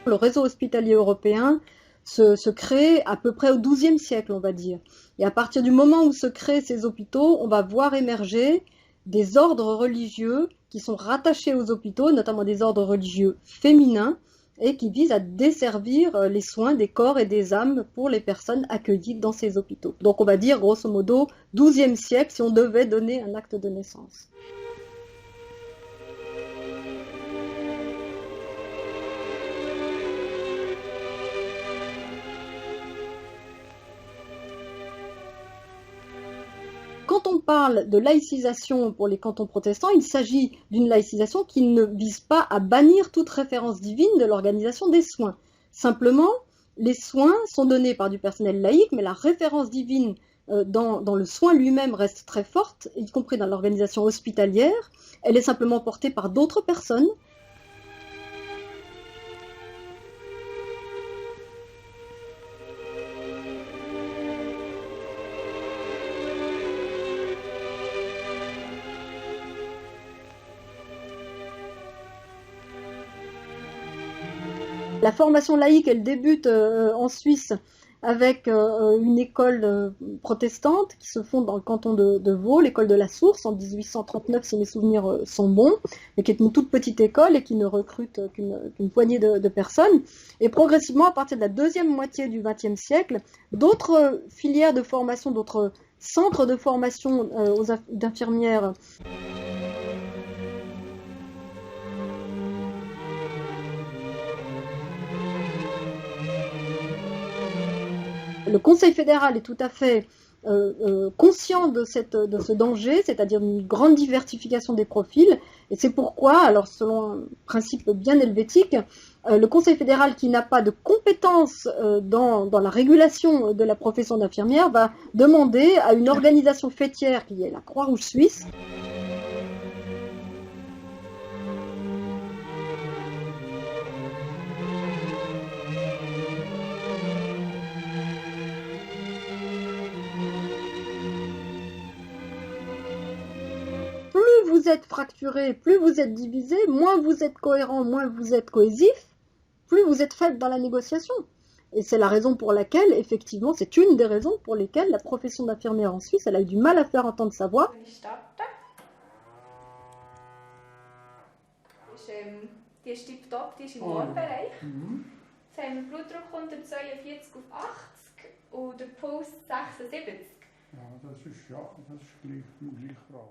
Le réseau hospitalier européen se crée à peu près au XIIe siècle, on va dire. Et à partir du moment où se créent ces hôpitaux, on va voir émerger des ordres religieux qui sont rattachés aux hôpitaux, notamment des ordres religieux féminins, et qui visent à desservir les soins des corps et des âmes pour les personnes accueillies dans ces hôpitaux. Donc on va dire grosso modo XIIe siècle si on devait donner un acte de naissance. Quand on parle de laïcisation pour les cantons protestants, il s'agit d'une laïcisation qui ne vise pas à bannir toute référence divine de l'organisation des soins. Simplement, les soins sont donnés par du personnel laïque, mais la référence divine dans le soin lui-même reste très forte, y compris dans l'organisation hospitalière. Elle est simplement portée par d'autres personnes. La formation laïque, elle débute en Suisse avec une école protestante qui se fonde dans le canton de Vaud, l'école de la Source, en 1839, si mes souvenirs sont bons, mais qui est une toute petite école et qui ne recrute qu'une poignée de personnes. Et progressivement, à partir de la deuxième moitié du XXe siècle, d'autres filières de formation, d'autres centres de formation d'infirmières le Conseil fédéral est tout à fait conscient de ce danger, c'est-à-dire une grande diversification des profils, et c'est pourquoi, alors selon un principe bien helvétique, le Conseil fédéral, qui n'a pas de compétences dans la régulation de la profession d'infirmière, va demander à une organisation fêtière qui est la Croix-Rouge suisse plus vous êtes fracturé, plus vous êtes divisé, moins vous êtes cohérent, moins vous êtes cohésif, plus vous êtes faible dans la négociation. Et c'est la raison pour laquelle, effectivement, c'est une des raisons pour lesquelles la profession d'infirmière en Suisse, elle a eu du mal à faire entendre sa voix. Die ist tipptopp, die ist im Normbereich. Jetzt haben wir Blutdruck 142 auf 80 und der Puls 76. Ja, das ist gleich im gleichen Raum.